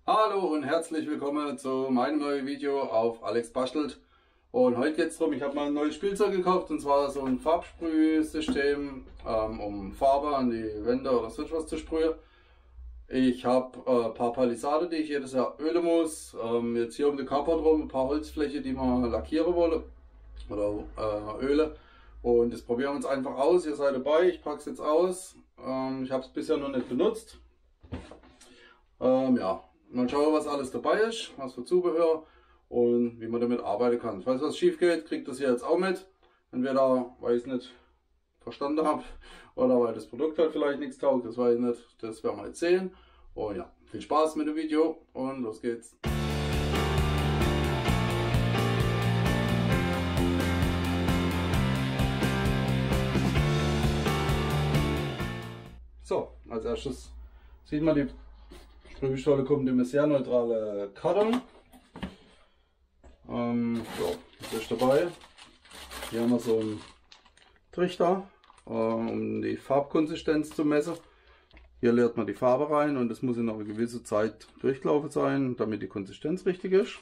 Hallo und herzlich willkommen zu meinem neuen Video auf Alex Bastelt. Und heute geht es darum, ich habe mal ein neues Spielzeug gekauft, und zwar so ein Farbsprühsystem, um Farbe an die Wände oder sonst was zu sprühen. Ich habe ein paar Palisade, die ich jedes Jahr ölen muss. Jetzt hier um den Carport rum ein paar Holzfläche, die wir lackieren wollen oder ölen. Und das probieren wir uns einfach aus. Ihr seid dabei, ich packe es jetzt aus. Ich habe es bisher noch nicht benutzt. Ja, mal schauen, was alles dabei ist, was für Zubehör und wie man damit arbeiten kann. Falls was schief geht, kriegt das hier jetzt auch mit. Entweder, weil ich es nicht verstanden habe oder weil das Produkt halt vielleicht nichts taugt, das weiß ich nicht. Das werden wir jetzt sehen. Und ja, viel Spaß mit dem Video und los geht's. So, als erstes sieht man, die Sprühstolle kommt in einem sehr neutralen Karton. Ja, das ist dabei. Hier haben wir so einen Trichter, um die Farbkonsistenz zu messen. Hier leert man die Farbe rein und es muss in einer gewissen Zeit durchlaufen sein, damit die Konsistenz richtig ist.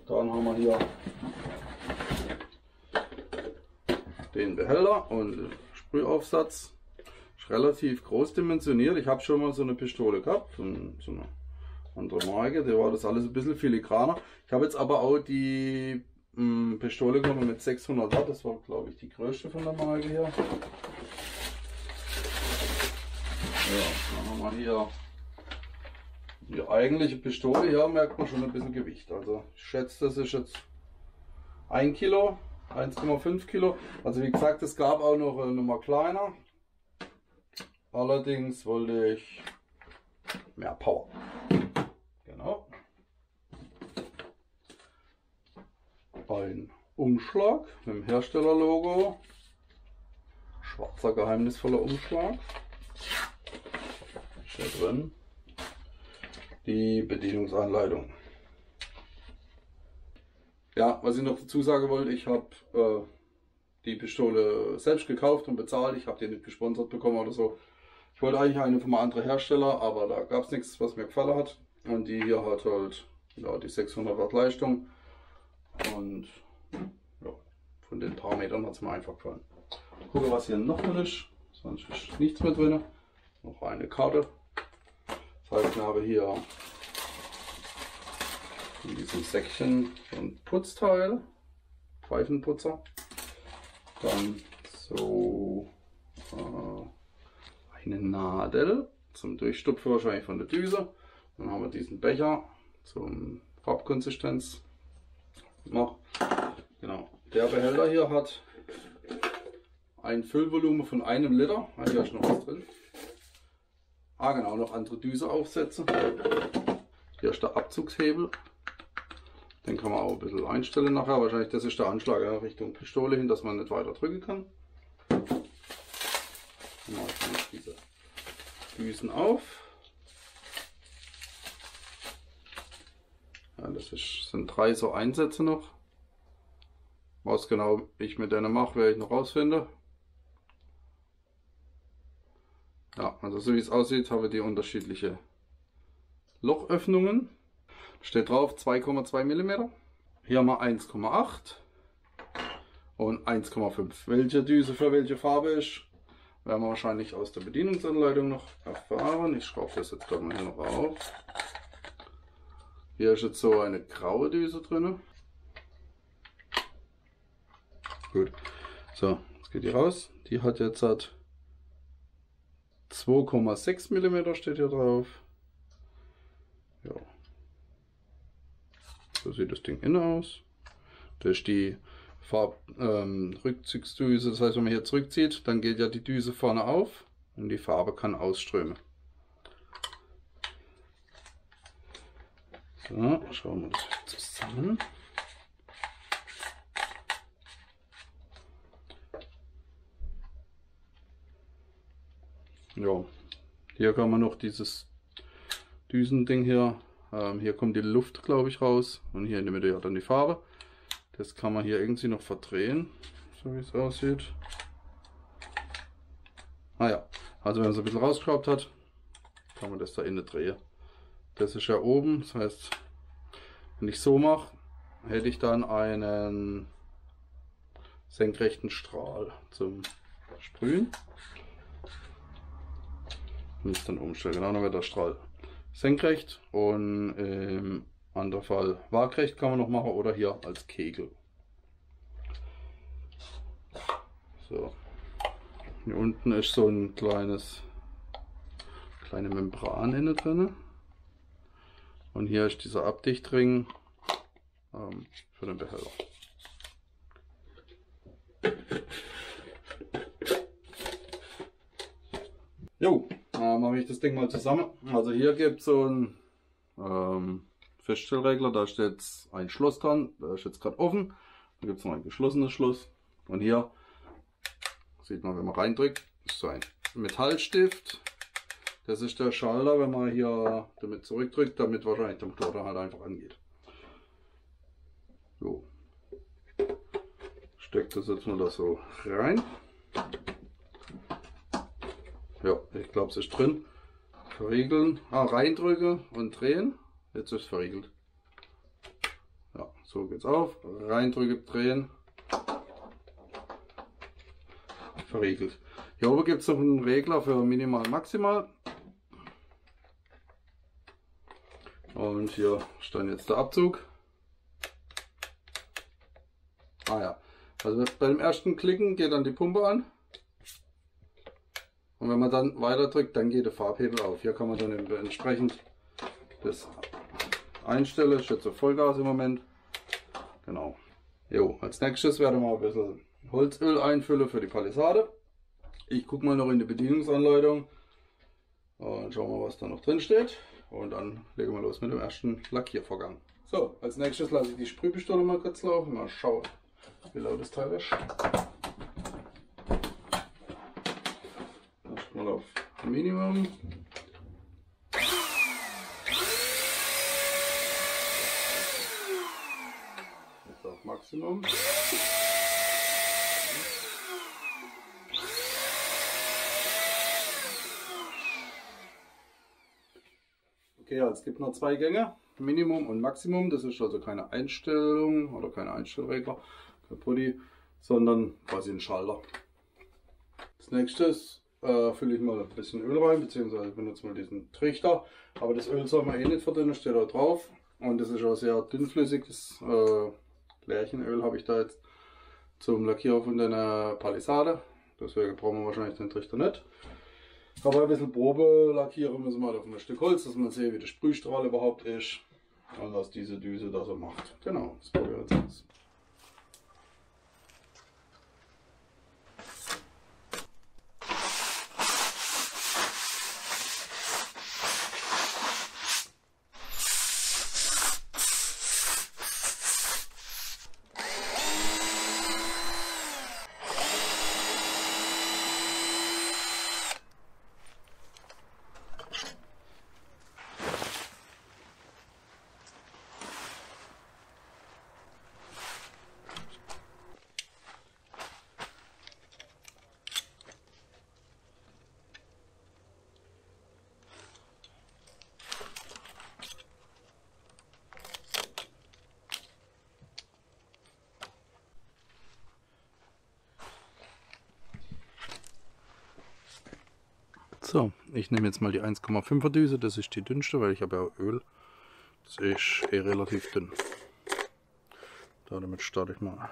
Dann haben wir hier den Behälter und den Sprühaufsatz. Ist relativ groß dimensioniert. Ich habe schon mal so eine Pistole gehabt, so eine andere Marke, da war das alles ein bisschen filigraner. Ich habe jetzt aber auch die Pistole genommen mit 600 Watt, das war glaube ich die größte von der Marke hier. Ja, dann haben wir hier die eigentliche Pistole, hier merkt man schon ein bisschen Gewicht. Also ich schätze, das ist jetzt 1 Kilo, 1,5 Kilo. Also wie gesagt, es gab auch noch eine Nummer kleiner. Allerdings wollte ich mehr Power. Genau. Ein Umschlag mit dem Herstellerlogo. Schwarzer geheimnisvoller Umschlag. Steht drin. Die Bedienungsanleitung. Ja, was ich noch dazu sagen wollte, ich habe die Pistole selbst gekauft und bezahlt. Ich habe die nicht gesponsert bekommen oder so. Ich wollte eigentlich eine von einem anderen Hersteller, aber da gab es nichts, was mir gefallen hat. Und die hier hat halt ja, die 600 Watt Leistung. Und ja, von den paar Metern hat es mir einfach gefallen. Gucke, was hier noch drin ist. Sonst ist nichts mehr drin. Noch eine Karte. Das heißt, ich habe hier in diesem Säckchen ein Putzteil. Pfeifenputzer. Dann so eine Nadel zum Durchstupfen wahrscheinlich von der Düse. Dann haben wir diesen Becher zum Farbkonsistenz noch. Genau. Der Behälter hier hat ein Füllvolumen von 1 Liter. Hier ist noch was drin. Ah genau, noch andere Düse aufsetzen. Hier ist der Abzugshebel. Den kann man auch ein bisschen einstellen nachher. Wahrscheinlich das ist der Anschlag ja, Richtung Pistole hin, dass man nicht weiter drücken kann. Dann mache ich noch diese Düsen auf. Ja, das sind 3 so Einsätze noch. Was genau ich mit denen mache, werde ich noch rausfinden. Ja, also so wie es aussieht, habe ich die unterschiedliche Lochöffnungen. Steht drauf 2,2 mm. Hier haben wir 1,8 und 1,5. Welche Düse für welche Farbe ist, werden wir wahrscheinlich aus der Bedienungsanleitung noch erfahren. Ich schraube das jetzt gerade mal hier noch auf. Hier ist jetzt so eine graue Düse drin. Gut. So, jetzt geht die raus. Die hat jetzt 2,6 mm steht hier drauf. Ja. So sieht das Ding innen aus. Das ist die Rückzugsdüse. Das heißt, wenn man hier zurückzieht, dann geht ja die Düse vorne auf und die Farbe kann ausströmen. So, schauen wir das zusammen. Ja, hier kann man noch dieses Düsending hier. Hier kommt die Luft, glaube ich, raus. Und hier in der Mitte hat dann die Farbe. Das kann man hier irgendwie noch verdrehen, so wie es aussieht. Ah ja, also wenn man es ein bisschen rausgeschraubt hat, kann man das da innen drehen. Das ist ja oben, das heißt, wenn ich so mache, hätte ich dann einen senkrechten Strahl zum Sprühen. Und das dann umstellen. Genau, dann wird der Strahl senkrecht und im anderen Fall waagrecht kann man noch machen oder hier als Kegel. So. Hier unten ist so ein kleine Membran innen drin. Und hier ist dieser Abdichtring für den Behälter. Jo, mache ich das Ding mal zusammen. Also hier gibt es so einen Feststellregler, da steht jetzt ein Schloss dran, da ist jetzt gerade offen. Da gibt es noch ein geschlossenes Schloss. Und hier sieht man, wenn man reindrückt, ist so ein Metallstift. Das ist der Schalter, wenn man hier damit zurückdrückt, damit wahrscheinlich der Motor halt einfach angeht. So. Steckt das jetzt mal da so rein. Ja, ich glaube, es ist drin. Verriegeln, reindrücken und drehen. Jetzt ist es verriegelt. Ja, so geht's auf. Reindrücken, drehen. Verriegelt. Hier oben gibt es noch einen Regler für Minimal, Maximal. Und hier ist dann jetzt der Abzug. Ah ja, also bei dem ersten Klicken geht dann die Pumpe an. Und wenn man dann weiter drückt, dann geht der Farbhebel auf. Hier kann man dann entsprechend das einstellen. Das ist jetzt so Vollgas im Moment. Genau. Jo, als nächstes werden wir ein bisschen Holzöl einfüllen für die Palisade. Ich gucke mal noch in die Bedienungsanleitung und schauen mal, was da noch drin steht. Und dann legen wir los mit dem ersten Lackiervorgang. So, als nächstes lasse ich die Sprühpistole mal kurz laufen. Mal schauen, wie laut das Teil ist. Mal auf Minimum. Jetzt auf Maximum. Okay, also es gibt noch zwei Gänge, Minimum und Maximum. Das ist also keine Einstellung oder keine Einstellregler, kein Putty, sondern quasi ein Schalter. Als nächstes fülle ich mal ein bisschen Öl rein, beziehungsweise benutze mal diesen Trichter. Aber das Öl soll man eh nicht verdünnen, steht da drauf. Und das ist auch sehr dünnflüssiges Lärchenöl habe ich da jetzt zum Lackieren von der Palisade. Deswegen brauchen wir wahrscheinlich den Trichter nicht. Aber ein bisschen Probe lackieren müssen wir auf ein Stück Holz, dass man sieht, wie der Sprühstrahl überhaupt ist und was diese Düse da so macht. Genau, das probieren wir jetzt aus. So, ich nehme jetzt mal die 1,5er Düse, das ist die dünnste, weil ich habe ja Öl. Das ist eh relativ dünn. Damit starte ich mal.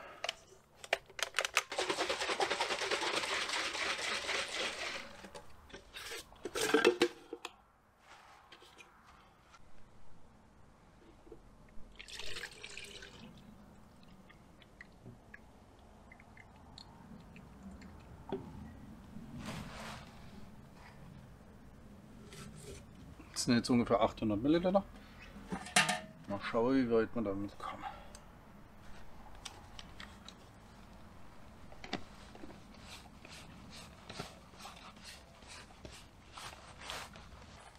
Das sind jetzt ungefähr 800 Milliliter. Mal schauen, wie weit man damit kommt.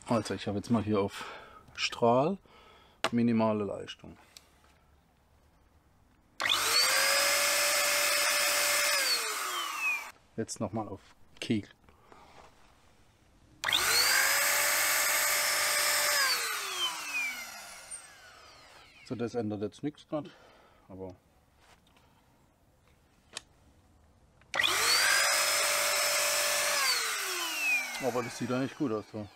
Also ich habe jetzt mal hier auf Strahl minimale Leistung. Jetzt nochmal auf Kegel. So, das ändert jetzt nichts gerade, aber das sieht eigentlich gut aus. So.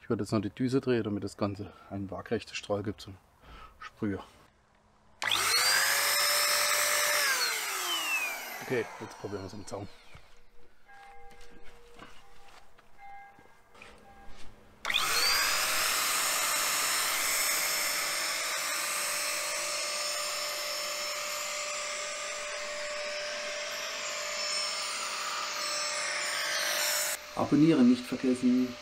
Ich werde jetzt noch die Düse drehen, damit das Ganze einen waagrechten Strahl gibt zum Sprüher. Okay, jetzt probieren wir es am Zaun. Abonnieren nicht vergessen.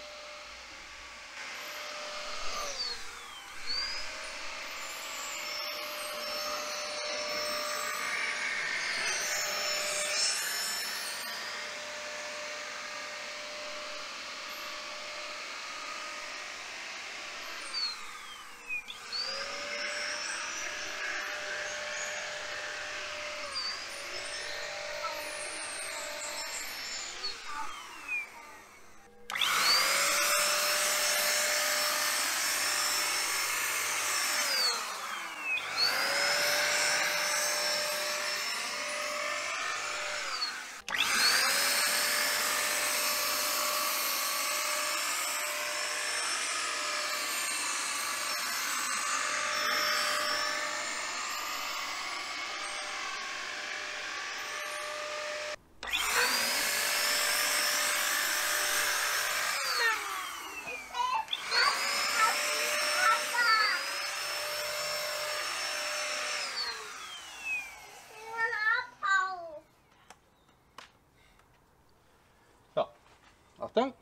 Achtung!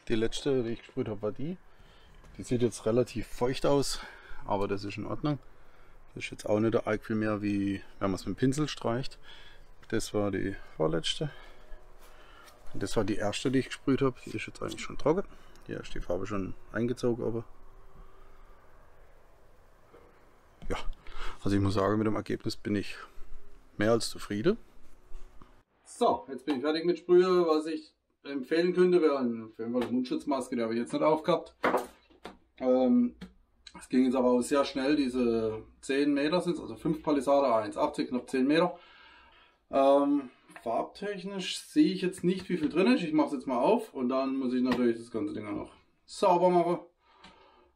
Die letzte, die ich gesprüht habe, war die. Die sieht jetzt relativ feucht aus, aber das ist in Ordnung. Das ist jetzt auch nicht arg viel mehr, wie wenn man es mit dem Pinsel streicht. Das war die vorletzte. Und das war die erste, die ich gesprüht habe. Die ist jetzt eigentlich schon trocken. Hier ist die Farbe schon eingezogen, aber ja, also ich muss sagen, mit dem Ergebnis bin ich mehr als zufrieden. So, jetzt bin ich fertig mit Sprühe. Was ich empfehlen könnte, wäre auf jeden Fall eine Mundschutzmaske, die habe ich jetzt nicht aufgehabt. Es ging jetzt aber auch sehr schnell, diese 10 Meter sind es, also 5 Palisade, 1,80, knapp 10 Meter. Farbtechnisch sehe ich jetzt nicht, wie viel drin ist. Ich mache es jetzt mal auf und dann muss ich natürlich das ganze Ding noch sauber machen.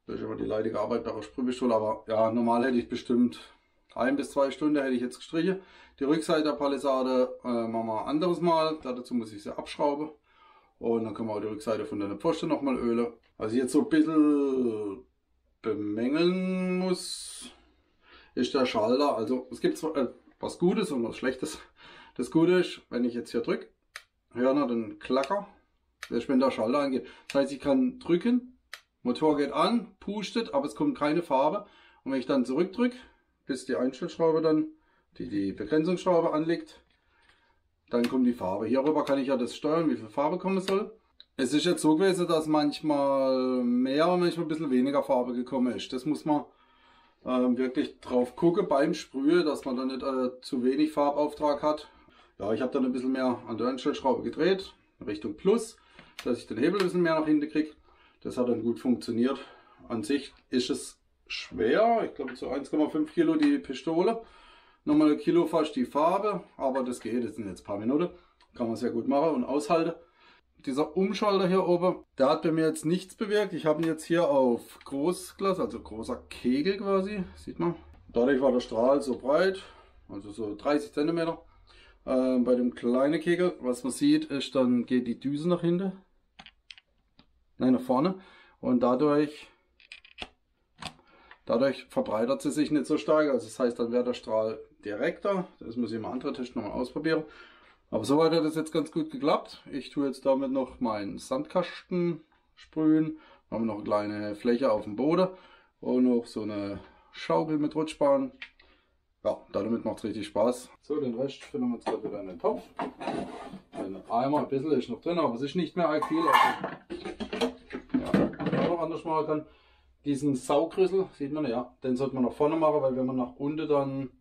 Das ist aber die leidige Arbeit bei der Sprühpistole, aber ja, normal hätte ich bestimmt 1 bis 2 Stunden hätte ich jetzt gestrichen. Die Rückseite der Palisade machen wir ein anderes Mal, dazu muss ich sie abschrauben. Und dann können wir auch die Rückseite von der Pfoste nochmal ölen. Was ich jetzt so ein bisschen bemängeln muss, ist der Schalter. Also es gibt zwar was Gutes und was Schlechtes. Das Gute ist, wenn ich jetzt hier drücke, hören wir den Klacker, das ist, wenn der Schalter angeht. Das heißt, ich kann drücken, Motor geht an, pustet, aber es kommt keine Farbe. Und wenn ich dann zurückdrücke, bis die Einstellschraube dann, die Begrenzungsschraube anliegt, dann kommt die Farbe. Hierüber kann ich ja das steuern, wie viel Farbe kommen soll. Es ist jetzt so gewesen, dass manchmal mehr und manchmal ein bisschen weniger Farbe gekommen ist. Das muss man wirklich drauf gucken beim Sprühen, dass man dann nicht zu wenig Farbauftrag hat. Ja, ich habe dann ein bisschen mehr an der Einstellschraube gedreht, Richtung Plus, dass ich den Hebel ein bisschen mehr nach hinten kriege. Das hat dann gut funktioniert. An sich ist es schwer, ich glaube so 1,5 Kilo die Pistole. Nochmal 1 Kilo fast die Farbe, aber das geht, das sind jetzt ein paar Minuten. Kann man sehr gut machen und aushalten. dieser Umschalter hier oben, der hat bei mir jetzt nichts bewirkt. Ich habe ihn jetzt hier auf Großglas, also großer Kegel quasi, sieht man. Dadurch war der Strahl so breit, also so 30 cm. Bei dem kleinen Kegel, was man sieht, ist, dann geht die Düse nach hinten, nein, nach vorne, und dadurch verbreitert sie sich nicht so stark. Also das heißt, dann wäre der Strahl direkter. Das muss ich im anderen Test nochmal ausprobieren. Aber soweit hat das jetzt ganz gut geklappt. Ich tue jetzt damit noch meinen Sandkasten sprühen. Dann haben wir noch eine kleine Fläche auf dem Boden und noch so eine Schaukel mit Rutschbahn. Ja, damit macht es richtig Spaß. So, den Rest füllen wir jetzt gerade wieder in den Topf. Ein Eimer, ein bisschen ist noch drin, aber es ist nicht mehr arg viel. Also, ja, was man auch noch anders machen kann. Diesen Saugrüssel, sieht man ja, den sollte man nach vorne machen, weil wenn man nach unten dann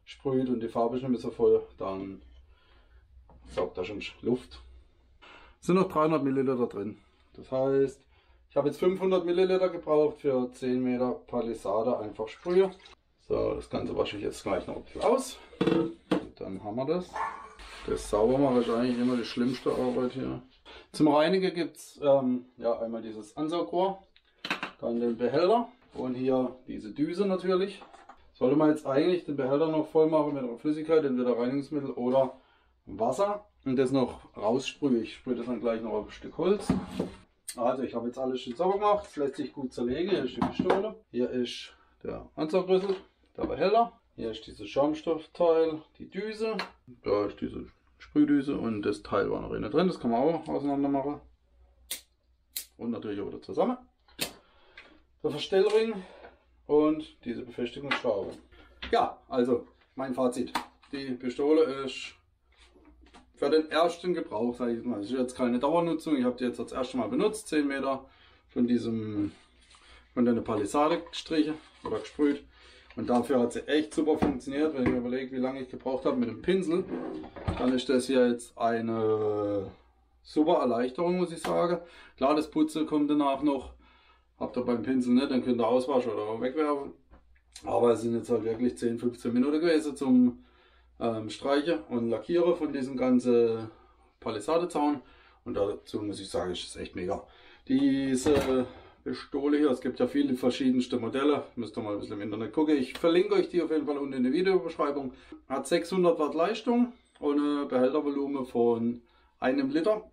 sprüht und die Farbe ist nicht mehr so voll, dann saugt da schon Luft. Es sind noch 300 Milliliter drin. Das heißt, ich habe jetzt 500 Milliliter gebraucht für 10 Meter Palisade, einfach Sprühe. So, das Ganze wasche ich jetzt gleich noch ein bisschen aus. Und dann haben wir das. Das Saubermachen ist eigentlich immer die schlimmste Arbeit hier. Zum Reinigen gibt es ja, einmal dieses Ansaugrohr. Dann den Behälter und hier diese Düse natürlich. Sollte man jetzt eigentlich den Behälter noch voll machen mit einer Flüssigkeit, entweder Reinigungsmittel oder Wasser und das noch raussprühe. Ich sprühe das dann gleich noch auf ein Stück Holz. Also ich habe jetzt alles schön sauber gemacht, es lässt sich gut zerlegen. Hier ist die Pistole, hier ist der Ansaugrüssel, der Behälter, hier ist dieses Schaumstoffteil, die Düse, da ist diese Sprühdüse und das Teil war noch innen drin, das kann man auch auseinander machen und natürlich auch wieder zusammen. Der Verstellring und diese Befestigungsschraube. Ja, also mein Fazit. Die Pistole ist für den ersten Gebrauch, sage ich mal, es ist jetzt keine Dauernutzung. Ich habe die jetzt das erste Mal benutzt, 10 Meter von der Palisade gestrichen oder gesprüht. Und dafür hat sie echt super funktioniert. Wenn ich mir überlege, wie lange ich gebraucht habe mit dem Pinsel, dann ist das hier jetzt eine super Erleichterung, muss ich sagen. Klar, das Putzen kommt danach noch. Habt ihr beim Pinsel nicht, dann könnt ihr auswaschen oder auch wegwerfen. Aber es sind jetzt halt wirklich 10-15 Minuten gewesen zum Streichen und Lackieren von diesem ganzen Palisadezaun. Und dazu muss ich sagen, ist es echt mega. Diese Pistole hier, es gibt ja viele verschiedenste Modelle. Müsst ihr mal ein bisschen im Internet gucken. Ich verlinke euch die auf jeden Fall unten in der Videobeschreibung. Hat 600 Watt Leistung und ein Behältervolumen von 1 Liter.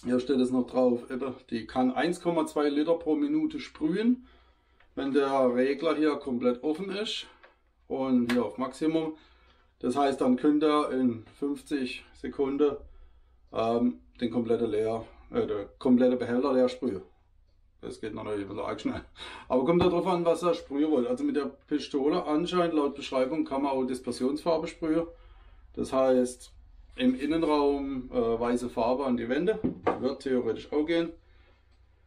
Hier steht es noch drauf, die kann 1,2 Liter pro Minute sprühen, wenn der Regler hier komplett offen ist und hier auf Maximum. Das heißt, dann könnt ihr in 50 Sekunden der komplette Behälter leer sprühen. Das geht natürlich wieder arg schnell. Aber kommt darauf an, was ihr sprühen wollt. Also mit der Pistole anscheinend laut Beschreibung kann man auch Dispersionsfarbe sprühen. Das heißt, im Innenraum weiße Farbe an die Wände, wird theoretisch auch gehen.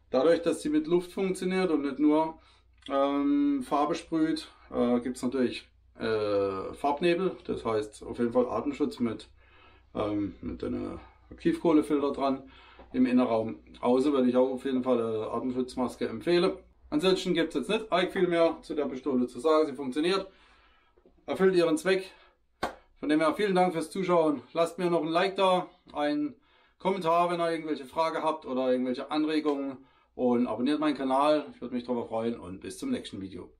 Dadurch, dass sie mit Luft funktioniert und nicht nur Farbe sprüht, gibt es natürlich Farbnebel. Das heißt auf jeden Fall Atemschutz mit einem Aktivkohlefilter dran im Innenraum. Außer würde ich auch auf jeden Fall eine Atemschutzmaske empfehlen. Ansonsten gibt es jetzt nicht arg viel mehr zu der Pistole zu sagen. Sie funktioniert, erfüllt ihren Zweck. Von dem her vielen Dank fürs Zuschauen. Lasst mir noch ein Like da, einen Kommentar, wenn ihr irgendwelche Fragen habt oder irgendwelche Anregungen und abonniert meinen Kanal. Ich würde mich darüber freuen und bis zum nächsten Video.